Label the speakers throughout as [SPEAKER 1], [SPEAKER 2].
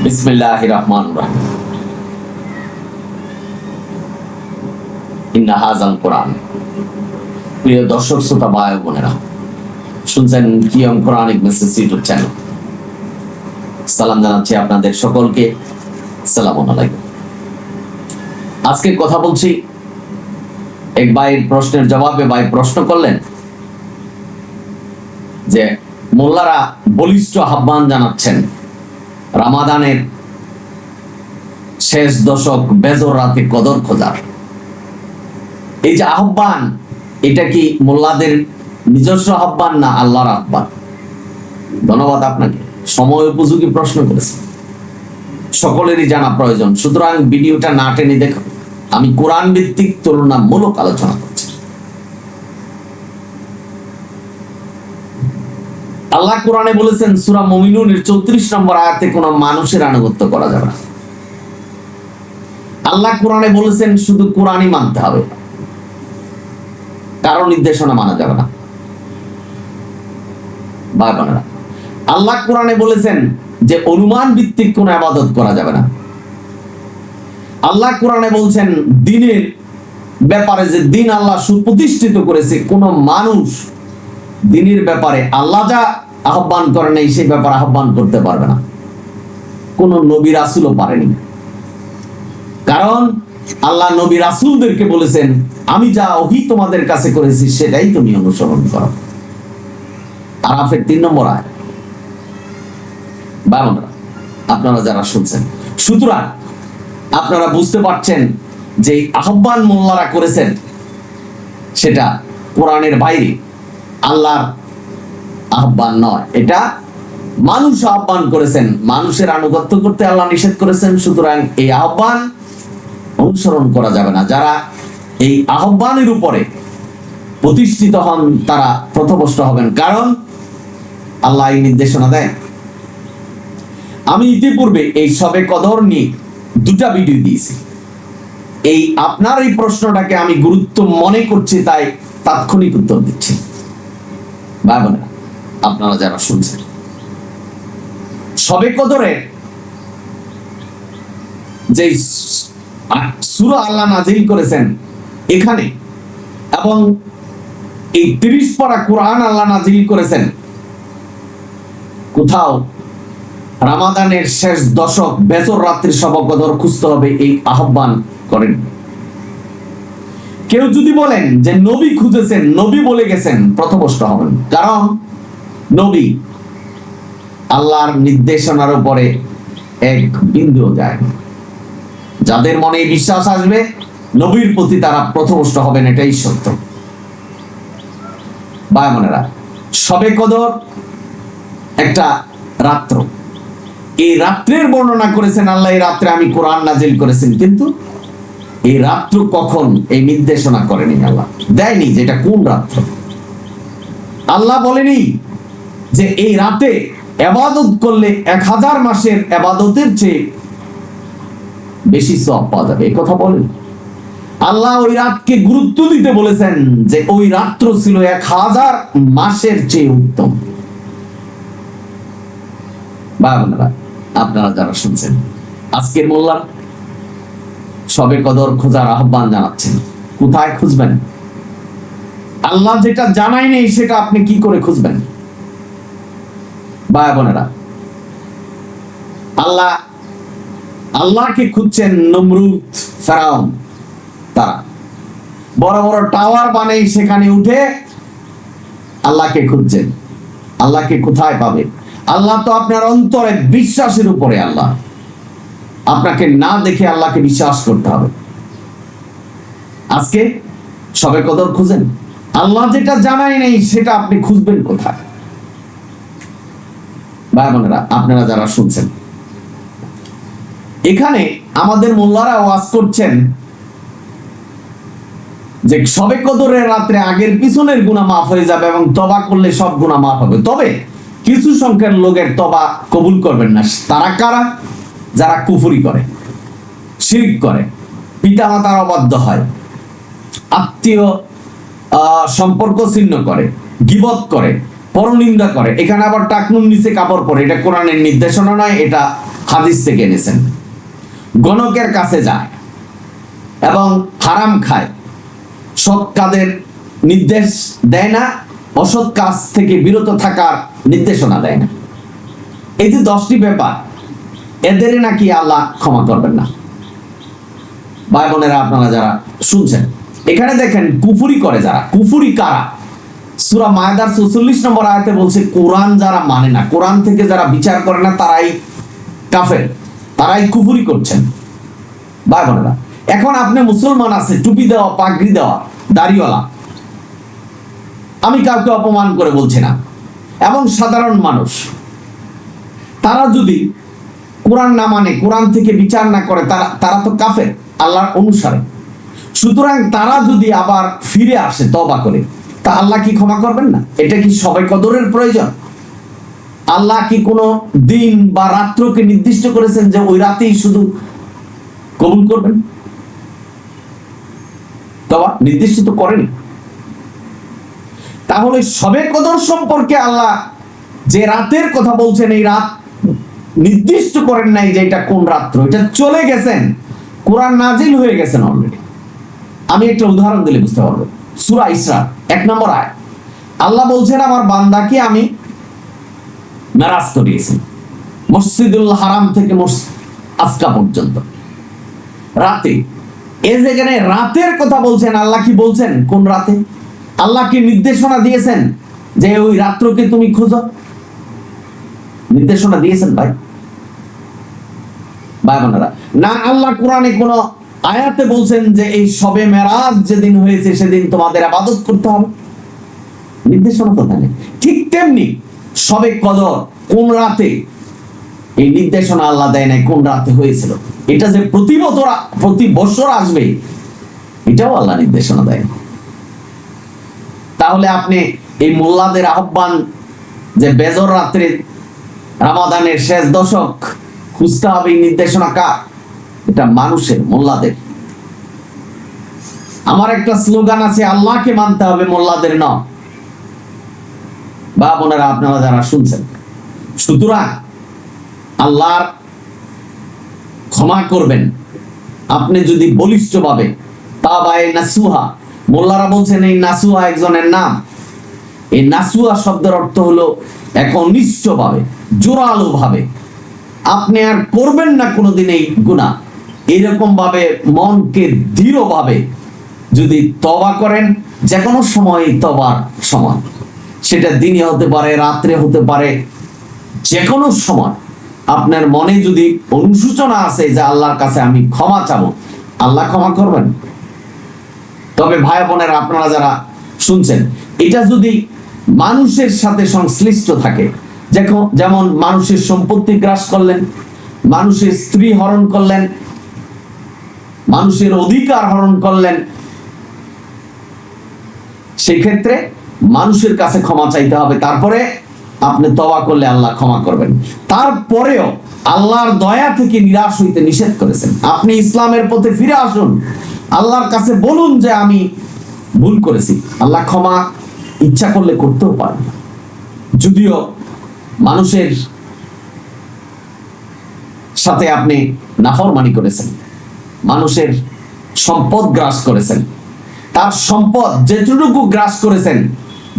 [SPEAKER 1] বিসমিল্লাহির রহমানির রহিম। ইন্না হাযাল কুরআন। প্রিয় দর্শক শ্রোতা ভাই বোনেরা, শুনছেন QM Quranic Messages YouTube channel. সালাম জানাচ্ছি আপনাদের সকলকে। আসসালামু আলাইকুম। আজকে কথা বলছি এক ভাইয়ের প্রশ্নের জবাবে। ভাই প্রশ্ন করলেন যে মোল্লারা বলিষ্ঠ আহ্বান জানাচ্ছেন রামাদানের শেষ দশক বেজর রাতে কদর খোঁজার। এই যে আহ্বান, এটা কি মোল্লাদের নিজস্ব আহ্বান না আল্লাহর আহ্বান? ধন্যবাদ আপনাকে, সময় উপযোগী প্রশ্ন করেছেন, সকলেরই জানা প্রয়োজন। সুতরাং ভিডিওটা না টেনে দেখো, আমি কোরআন ভিত্তিক তুলনামূলক আলোচনা করছি। আল্লাহ কোরআনে বলেছেন সূরা মুমিনুনের 34 নম্বর আয়াতে কোন মানুষের আনুগত্য করা যাবে না। আল্লাহ কোরআনে বলেছেন শুধু কোরআনই মানতে হবে, কারো নির্দেশনা মানা যাবে না। ভাই বোনেরা, আল্লাহ কোরআনে বলেছেন যে অনুমান ভিত্তিক কোন ইবাদত করা যাবে না। আল্লাহ কোরআনে বলছেন দ্বীনের ব্যাপারে, যে দ্বীন আল্লাহ সুপ্রতিষ্ঠিত করেছে, কোন মানুষ দ্বীনের ব্যাপারে আল্লাহ যা আহ্বান করে নাই সেই ব্যাপারে আহ্বান করতে পারবে না। কোন নবী রাসূলও পারেনি, কারণ আল্লাহ নবী রাসূলদেরকে বলেছেন আমি যা ওহী তোমাদের কাছে করেছি সেটাই তুমি অনুসরণ করো। আরাফের 3 নম্বর আয়াত। বাবা আপনারা যারা শুনছেন, সুতরাং আপনারা বুঝতে পারছেন যে আহ্বান মোল্লারা করেছেন সেটা কোরআনের বাইরে, আল্লাহর আহ্বান নয়। এটা মানুষ আহ্বান করেছেন, মানুষের আনুগত্য করতে আল্লাহ নিষেধ করেছেন। সুতরাং এই আহ্বান অনুসরণ করা যাবে না। যারা এই আহ্বানের উপরে প্রতিষ্ঠিত হন তারা পথভ্রষ্ট হবেন, কারণ আল্লাহ এই নির্দেশনা দেয়। আমি ইতিপূর্বে এই সবে কদর নিয়ে 2টা ভিডিও দিয়েছি। এই আপনার এই প্রশ্নটাকে আমি গুরুত্ব মনে করছি, তাই তাৎক্ষণিক উত্তর দিচ্ছি। ভাই বোনেরা, আপনারা যারা শুনছেন, সবে কদরে যে সূরা আল্লাহ নাজিল করেছেন এখানে, এবং এই 30 পারা কোরআন আল্লাহ নাজিল করেছেন, কোথাও রামাদানের শেষ দশক বেজর রাত্রির শবে কদর খুঁজতে হবে এই আহ্বান করেন। কেউ যদি বলেন যে নবী খুঁজেছেন, নবী বলে গেছেন, পথভ্রষ্ট হবেন, কারণ নবী আল্লাহর নির্দেশনার উপরে এক বিন্দুও যায় না। যাদের মনে বিশ্বাস আসবে নবীর প্রতি তারা পথভ্রষ্ট হবেন, এটাই সত্য। ভাই বোনেরা, শবে কদর একটা রাত্র, এই রাত্রের বর্ণনা করেছেন আল্লাহ। এই রাত্রে আমি কোরআন নাজিল করেছেন, কিন্তু এই রাত্র কখন এই নির্দেশনা করেনি, আল্লাহ দেয়নি যে এটা কোন রাত্র। আল্লাহ বলেনি যে এই রাতে ইবাদত করলে 1000 মাসের ইবাদতের চেয়ে বেশি সওয়াব পাওয়া যাবে, এই কথা বলেন। আল্লাহ ওই রাতকে গুরুত্ব দিতে বলেছেন যে ওই রাত্র ছিল 1000 মাসের চেয়ে উত্তম। ভাই বোনেরা, আপনারা যারা শুনছেন, আজকের মোল্লা শবে কদর খোঁজার আহ্বান জানাচ্ছেন। কোথায় খুঁজবেন? আল্লাহ যেটা জানাই নেই সেটা আপনি কি করে খুঁজবেন? ভাই বোনেরা, আল্লাহকে খুঁজছেন নমরুদ, ফেরাউন, তারা বড় বড় টাওয়ার বানাই সেখানে উঠে আল্লাহকে খুঁজছেন। আল্লাহকে কোথায় পাবে? আল্লাহ তো আপনার অন্তরে বিশ্বাসের উপরে। আল্লাহ আপনাকে না দেখে আল্লাহকে বিশ্বাস করতে হবে। আজকে শবে কদর খুঁজেন, আল্লাহ যেটা জানাই নেই সেটা আপনি খুঁজবেন কোথায়? ভাই বোনেরা, আপনারা যারা শুনছেন, এখানে আমাদের মোল্লারা ওয়াজ করছেন যে শবে কদরের রাত্রে আগের পিছনের গুনাহ মাফ হয়ে যাবে এবং তওবা করলে সব গুনাহ মাফ হবে। তবে কিছু সংখ্যার লোকের তওবা কবুল করবেন না। তারা কারা? যারা কুফরি করে, শিরক করে, পিতামাতার অবাধ্য হয়, আত্মীয় সম্পর্ক ছিন্ন করে, গীবত করে, পরনিন্দা করে, এখানে আবার টাকনুর নিচে কাপড় পরে, এটা কোরআনের নির্দেশনা নয়, এটা হাদিস থেকে এনেছেন। গণকের কাছে যায় এবং হারাম খায়, সৎ কাজের নির্দেশ দেয় না, অসৎ কাজ থেকে বিরত থাকার নির্দেশনা দেয় না। এই যে 10টি ব্যাপার, এদের নাকি আল্লাহ ক্ষমা করবেন না। ভাই বোনেরা, আপনারা যারা শুনছেন, এখানে দেখেন কুফরি করে যারা, কুফরি কারা? সূরা মায়দার 44 নম্বর আয়াতে বলছে কোরআন যারা মানে না, কোরআন থেকে যারা বিচার করে না, তারাই কাফের, তারাই কুফরি করছেন। ভাই বোনেরা, এখন আপনি মুসলমান আছে, টুপি দেওয়া, পাগড়ি দেওয়া, দাড়িওয়ালা, আমি কাউকে অপমান করে বলছি না, এবং সাধারণ মানুষ, তারা যদি কোরআন না মানে, কোরআন থেকে বিচার না করে, তারা তো কাফের আল্লাহর অনুসারে। সুতরাং তারা যদি আবার ফিরে আসে তওবা করে, তা আল্লাহ কি ক্ষমা করবেন না? এটা কি সবাই কদরের প্রয়োজন? আল্লাহ কি কোনো দিন বা রাত্রকে নির্দিষ্ট করেছেন যে ওই রাতেই শুধু কবুল করবেন? তওবা নির্দিষ্ট তো করেনি। তাহলে সবে কদর সম্পর্কে আল্লাহ যে রাতের কথা বলছেন, এই রাত নির্দিষ্ট করেন নাই যে এটা কোন রাত্র, এটা চলে গেছেন, কোরআন নাজিল হয়ে গেছেন অলরেডি। আমি একটা উদাহরণ দিলে বুঝতে পারবো। সূরা ইসরা 1 নম্বর আয়াত, আল্লাহ বলছেন আমার বান্দাকে আমি মেরাজ করিয়েছি মসজিদুল হারাম থেকে আজকা পর্যন্ত রাতে। এই যেখানে রাতের কথা বলছেন, আল্লাহ কি বলছেন কোন রাতে? আল্লাহ কি নির্দেশনা দিয়েছেন যে ওই রাত্রকে তুমি খোঁজো? নির্দেশনা দিয়েছেন ভাই বোনেরা? না, আল্লাহ কোরআনে কোন আয়াতে বলছেন যে এই সবে মেরাজ যেদিন হয়েছে সেদিন তোমাদের ইবাদত করতে হবে? নির্দেশনা তো নেই। ঠিক তেমনি সবে কদর কোন রাতে, এই নির্দেশনা আল্লাহ দেয় নাই কোন রাতে হয়েছিল। এটা যে প্রতি বছর আসবে, এটাও আল্লাহ নির্দেশনা দেয়। তাহলে আপনি এই মোল্লাদের আহ্বান যে বেজর রাত্রে রমাদানের শেষ দশক খুঁজতে হবে, এই নির্দেশনা কার? এটা মানুষের, মোল্লাদের। আমার একটা স্লোগান আছে, আল্লাহকে মানতে হবে, মোল্লাদের নয়। বা বোনেরা, আপনারা যারা শুনছেন, সুতরাং আল্লাহর ক্ষমা করবেন আপনি যদি বলিষ্ঠভাবে, তাবায়ে নাসুহা, মোল্লারা বলছেন এই নাসুহা একজনের নাম। এই নাসুহা শব্দের অর্থ হলো একনিষ্ঠভাবে, জোরালো ভাবে আপনি আর করবেন না কোনোদিন এই গুনাহ, এরকম ভাবে মনকে দৃঢ়ভাবে যদি তওবা করেন, যে কোনো সময় তওবার সময়, সেটা দিনে হতে পারে, রাত্রে হতে পারে, যে কোনো সময় আপনার মনে যদি অনুশোচনা আছে যে আল্লাহর কাছে আমি ক্ষমা চাবো, আল্লাহ ক্ষমা করবেন। তবে ভাই বোনেরা, আপনারা যারা শুনছেন, এটা যদি মানুষের সাথে সংশ্লিষ্ট থাকে, যেমন মানুষের সম্পত্তি গ্রাস করলেন, মানুষের স্ত্রী হরণ করলেন, মানুষের অধিকার হরণ করলেন, সেক্ষেত্রে মানুষের কাছে ক্ষমা চাইতে হবে। তারপরে আপনি তওবা করলে আল্লাহ ক্ষমা করবেন। তারপরেও আল্লাহর দয়া থেকে নিরাশ হইতে নিষেধ করেছেন। আপনি ইসলামের পথে ফিরে আসুন, আল্লাহর কাছে বলুন যে আমি ভুল করেছি। আল্লাহ ক্ষমা ইচ্ছা করলে করতেও পারেন। যদিও মানুষের সাথে আপনি নাফরমানি করেছেন, মানুষের সম্পদ গ্রাস করেছেন, তার সম্পদ যেটুকু গ্রাস করেছেন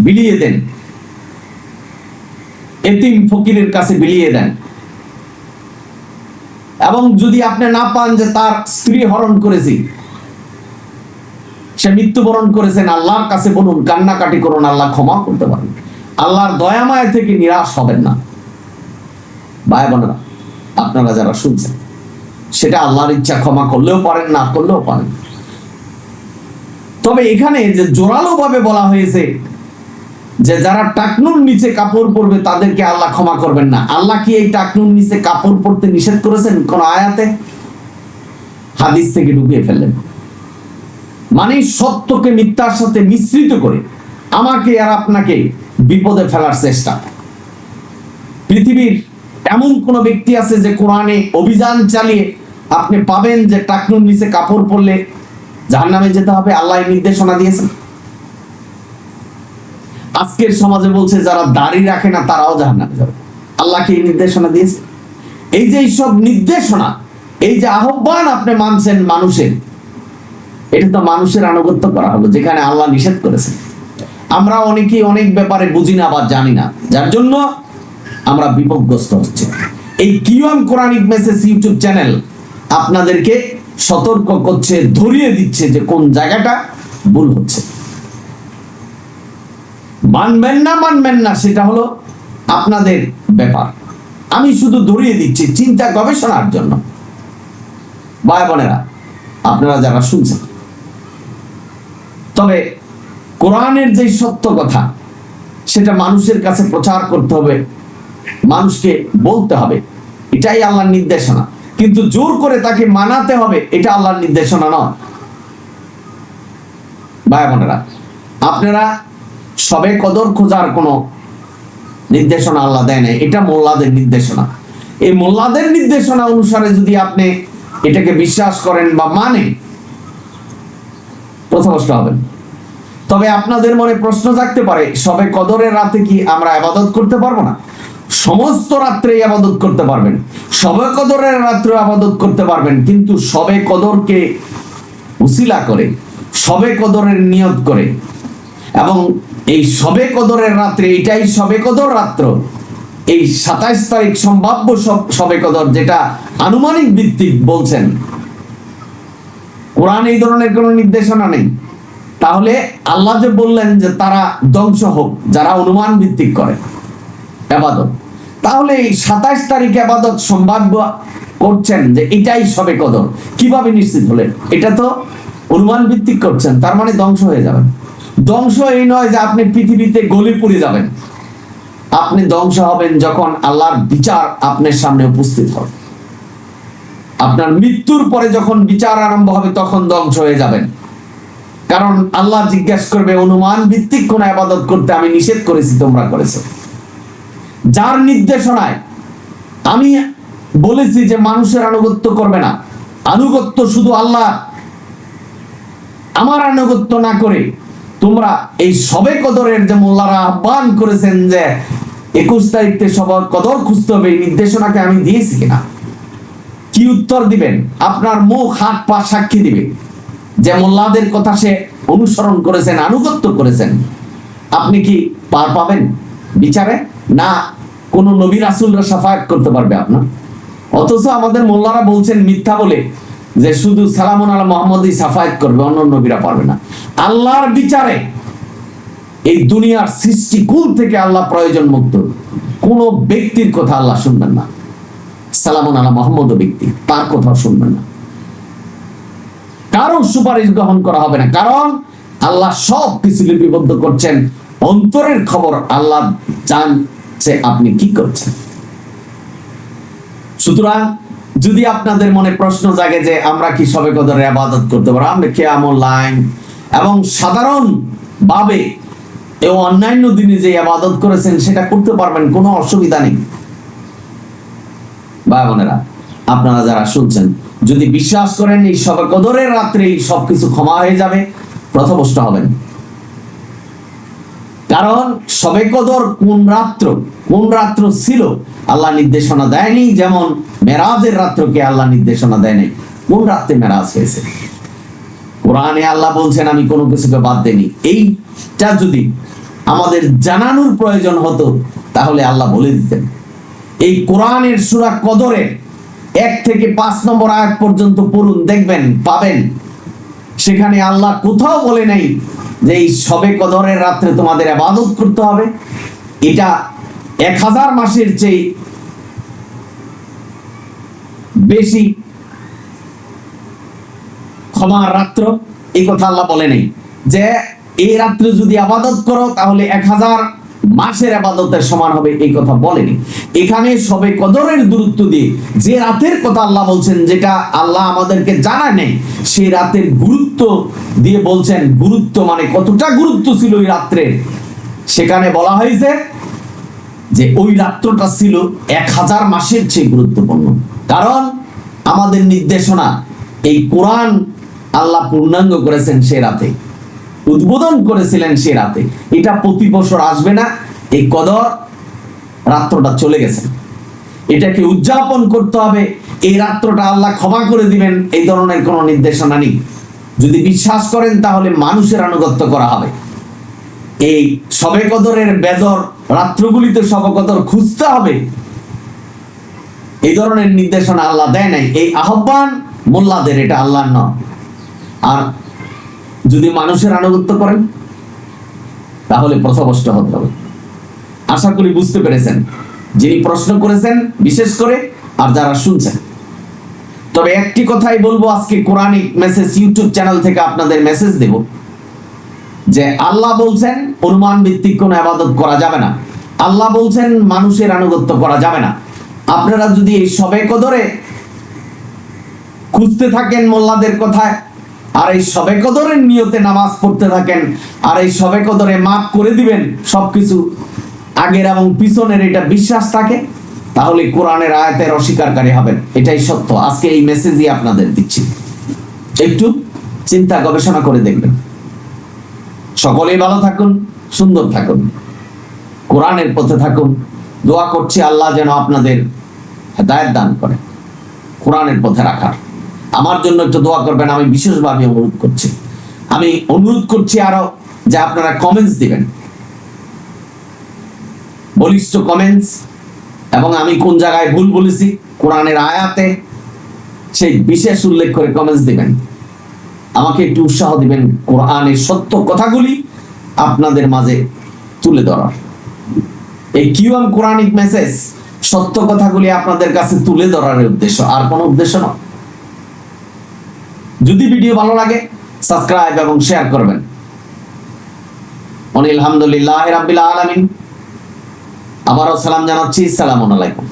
[SPEAKER 1] বিলিয়ে দেন, এতিম ফকিরের কাছে বিলিয়ে দেন। এবং যদি আপনি না পান যে তার স্ত্রী হরণ করেছি, সে মৃত্যুবরণ করেছেন, আল্লাহর কাছে বলুন, কান্নাকাটি করুন, আল্লাহ ক্ষমা করতে পারেন। আল্লাহর দয়ামায়া থেকে নিরাশ হবেন না। ভাই বোনেরা, আপনারা যারা শুনছেন, সেটা আল্লাহর ইচ্ছা, ক্ষমা করলেও পারেন, না করলেও পারেন। তবে এখানে যে জোরালো ভাবে বলা হয়েছে যে যারা টাকনুর নিচে কাপড় পরবে তাদেরকে আল্লাহ ক্ষমা করবেন না, আল্লাহ কি এই টাকনুর নিচে কাপড় পরতে নিষেধ করেছেন কোন আয়াতে? হাদিস থেকে ঢুকিয়ে ফেললেন। মানে সত্যকে মিথ্যার সাথে মিশ্রিত করে আমাকে আর আপনাকে বিপদে ফেলার চেষ্টা। পৃথিবীর এমন কোন ব্যক্তি আছে যে কোরআনে অভিযান চালিয়ে আপনি পাবেন যে টাকনুর নিচে কাপড় পরলে জাহান্নামে যেতে হবে? আল্লাহ নির্দেশনা দিয়েছেন। আজকের সমাজে বলছে যারা দাড়ি রাখে না তারাও জাহান্নামে যাবে। আল্লাহকে এই নির্দেশনা দিয়েছে। এই যে এইসব নির্দেশনা, এই যে আহ্বান আপনি মানছেন মানুষের, এটা তো মানুষের আনুগত্য করা হলো যেখানে আল্লাহ নিষেধ করেছেন। আমরা অনেকেই অনেক ব্যাপারে বুঝি না বা জানি না, যার জন্য আমরা বিপদগ্রস্ত হচ্ছে। এই QM Quranic message YouTube channel আপনাদেরকে সতর্ক করছে, ধরিয়ে দিচ্ছে যে কোন জায়গাটা ভুল হচ্ছে। মানবেন না সেটা হলো আপনাদের ব্যাপার। আমি শুধু ধরিয়ে দিচ্ছি চিন্তা গবেষণার জন্য। ভাই বোনেরা, আপনারা যারা শুনছেন, তবে কোরআনের যে সত্য কথা সেটা মানুষের কাছে প্রচার করতে হবে, মানুষকে বলতে হবে, এটাই আল্লাহর নির্দেশনা। কিন্তু জোর করে তাকে মানাতে হবে, এটা আল্লাহর নির্দেশনা নয়। ভাই বোনেরা, আপনারা সবে কদর খোঁজার কোনো নির্দেশনা আল্লাহ দেয় নাই, এটা মোল্লাদের নির্দেশনা। এই মোল্লাদের নির্দেশনা অনুসারে যদি আপনি এটাকে বিশ্বাস করেন বা মানেন, পথভ্রষ্ট হবেন। তবে আপনাদের মনে প্রশ্ন থাকতে পারে, সবে কদরের রাতে কি আমরা ইবাদত করতে পারবো না? সমস্ত রাত্রে ইবাদত করতে পারবেন, সবে কদরের রাত্রে ইবাদত করতে পারবেন, কিন্তু সবে কদরকে উসিলা করে, সবে কদরের নিয়ত করে, এবং এই সবে কদরের রাত্রে, এটাই সবে কদর রাত্র, এই 27 তারিখ সম্ভাব্য সবে কদর, যেটা আনুমানিক ভিত্তিক বলছেন, কোরআন এই ধরনের কোনো নির্দেশনা নেই। তাহলে আল্লাহ যে বললেন যে তারা ধ্বংস হোক যারা অনুমান ভিত্তিক করে ইবাদত, তাহলে এই 27 তারিখ ইবাদত সম্ভাব্য করছেন যে এটাই সবে কদর, কিভাবে নিশ্চিত হলেন? এটা তো অনুমান ভিত্তিক করছেন, তার মানে ধ্বংস হয়ে যাবেন। ধ্বংস এই নয় যে আপনি পৃথিবীতে গলে পড়ে যাবেন, আপনি ধ্বংস হবেন যখন আল্লাহর বিচার আপনার সামনে উপস্থিত হবে। আপনার মৃত্যুর পরে যখন বিচার আরম্ভ হবে তখন ধ্বংস হয়ে যাবেন। কারণ আল্লাহ জিজ্ঞাসা করবে, অনুমান ভিত্তিক কোন ইবাদত করতে আমি নিষেধ করেছি, তোমরা করেছো। যার নির্দেশনায় আমি বলেছি যে মানুষের আনুগত্য করবে না, আনুগত্য শুধু আল্লাহ, আমার আনুগত্য না করে তোমরা এই সবে কদরের যে মোল্লারা আহ্বান করেছেন যে 21 তারিখে সবে কদর খুঁজতে হবে, এই নির্দেশনাকে আমি দিয়েছি কিনা? কি উত্তর দিবেন? আপনার মুখ হাত পা সাক্ষী দিবে যে মোল্লাদের কথা সে অনুসরণ করেছেন, আনুগত্য করেছেন। আপনি কি পার পাবেন বিচারে? না কোন নবী রাসূলরা শাফায়াত করতে পারবে আপনার? অথচ আমাদের মোল্লারা বলছেন মিথ্যা বলে যে শুধু সালামুন আলা মুহাম্মদই শাফায়াত করবে, অন্য নবীরা পারবে না। আল্লাহর বিচারে এই দুনিয়ার সৃষ্টিকুল থেকে আল্লাহ প্রয়োজন মুক্ত, কোন ব্যক্তির কথা আল্লাহ শুনবেন না। সালামুন আলা মুহাম্মদ ব্যক্তি, তার কথা শুনবেন না, কারো সুপারিশ গ্রহণ করা হবে না। কারণ আল্লাহ সব কিছু লিপিবদ্ধ করছেন, অন্তরের খবর আল্লাহ জানছে আপনি কি করছেন। সুতরাং যদি আপনাদের মনে প্রশ্ন জাগে যে আমরা কি সবে কদরে ইবাদত করতে পারবো, আমরা কিয়ামুল লাইল এবং সাধারণ ভাবে এই অন্যান্য দিনে যে ইবাদত করেছেন সেটা করতে পারবেন, কোনো অসুবিধা নেই। ভাই বোনেরা, আপনারা যারা শুনছেন, যদি বিশ্বাস করেন এই সবে কদরের রাত্রেই সবকিছু ক্ষমা হয়ে যাবে, পথভ্রষ্ট হবেন। কারণ সবে কদর কোন রাত্র ছিল আল্লাহ নির্দেশনা দেয়নি। যেমন মেরাজের রাত্রকে আল্লাহ নির্দেশনা দেয় নাই, কোন রাত্রে মেরাজ হয়েছে। কোরআনে আল্লাহ বলছেন আমি কোনো কিছুকে বাদ দেইনি। এইটা যদি আমাদের জানানোর প্রয়োজন হতো তাহলে আল্লাহ বলে দিতেন। এই কোরআনের সূরা কদরের 1 থেকে 5 নম্বর আয়াত পর্যন্ত পড়ুন, দেখবেন পাবেন সেখানে আল্লাহ কোথাও বলে নাই যে এই সবে কদরের রাত্রে তোমাদের ইবাদত করতে হবে, এটা 1000 মাসের চেয়ে বেশি ক্ষমার রাত্র, এই কথা আল্লাহ বলে নাই। যে এই রাত্রে যদি ইবাদত করো তাহলে 1000 মাসের ইবাদতের সমান হবে, এই কথা বলেনি। এখানে সবে কদরের গুরুত্ব দিয়ে যে রাতের কথা আল্লাহ বলছেন, যেটা আল্লাহ আমাদেরকে জানা নেই, সেই রাতের গুরুত্ব দিয়ে বলছেন। গুরুত্ব মানে কতটা গুরুত্ব ছিল ওই রাত্রের, সেখানে বলা হয়েছে যে ওই রাত্রটা ছিল 1000 মাসের চেয়ে গুরুত্বপূর্ণ। কারণ আমাদের নির্দেশনা এই কোরআন আল্লাহ পূর্ণাঙ্গ করেছেন সে রাতে। উদ্বোধন করেছিলেন সে রাতে। এটা প্রতি বছর আসবে না, এই কদর রাত্রটা চলে গেছে, এটাকে উদযাপন করতে হবে, এই রাত্রটা আল্লাহ ক্ষমা করে দিবেন, এই ধরনের কোনো নির্দেশনা নেই। যদি বিশ্বাস করেন তাহলে মানুষের আনুগত্য করা হবে। এই শবে কদরের বেজর রাত্রগুলিতে শবে কদর খুঁজতে হবে, এই ধরনের নির্দেশনা আল্লাহ দেয় নাই। এই আহ্বান মোল্লাদের, এটা আল্লাহর নয়। আর যদি মানুষের আনুগত্য করেন তাহলে পথভ্রষ্ট হতে হবে। আশা করি বুঝতে পেরেছেন, যিনি প্রশ্ন করেছেন বিশেষ করে, আর যারা শুনছেন। তবে একটি কথাই বলবো, আজকে কোরআনিক মেসেজ ইউটিউব চ্যানেল থেকে আপনাদের মেসেজ দেব যে আল্লাহ বলছেন অনুমান ভিত্তিক কোনো ইবাদত করা যাবে না, আল্লাহ বলছেন মানুষের আনুগত্য করা যাবে না। আপনারা যদি এই শবে কদরে খুঁজতে থাকেন মোল্লাদের কথায়, আর এই শবে কদরের নিয়তে নামাজ পড়তে থাকেন, আর এই শবে কদরে মাফ করে দিবেন সবকিছু আগের এবং পিছনের, এটা বিশ্বাস থাকে, তাহলে কোরআনের আয়াতের অস্বীকারী হবেন। এটাই সত্য। আজকে এই মেসেজই আপনাদের দিচ্ছি, একটু চিন্তা গবেষণা করে দেখবেন। সকলেই ভালো থাকুন, সুন্দর থাকুন, কোরআনের পথে থাকুন। দোয়া করছি আল্লাহ যেন আপনাদের হেদায়েত দান করে কোরআনের পথে রাখার। আমার জন্য একটু দোয়া করবেন, আমি বিশেষভাবে অনুরোধ করছি। আমি অনুরোধ করছি আরো যে আপনারা কমেন্টস দিবেন, বলিষ্ঠ কমেন্টস, এবং আমি কোন জায়গায় ভুল বলেছি কোরআনের আয়াতে সেই বিশেষ উল্লেখ করে কমেন্টস দিবেন। আমাকে একটু উৎসাহ দিবেন কোরআনের সত্য কথাগুলি আপনাদের মাঝে তুলে ধরার। এই কিউএম কোরআনিক মেসেজ সত্য কথাগুলি আপনাদের কাছে তুলে ধরার উদ্দেশ্য, আর কোনো উদ্দেশ্য নয়। যদি ভিডিও ভালো লাগে সাবস্ক্রাইব এবং শেয়ার করবেন। আলহামদুলিল্লাহ রাব্বিল আলামিন। আবারও সালাম জানাচ্ছি, আসসালামু আলাইকুম।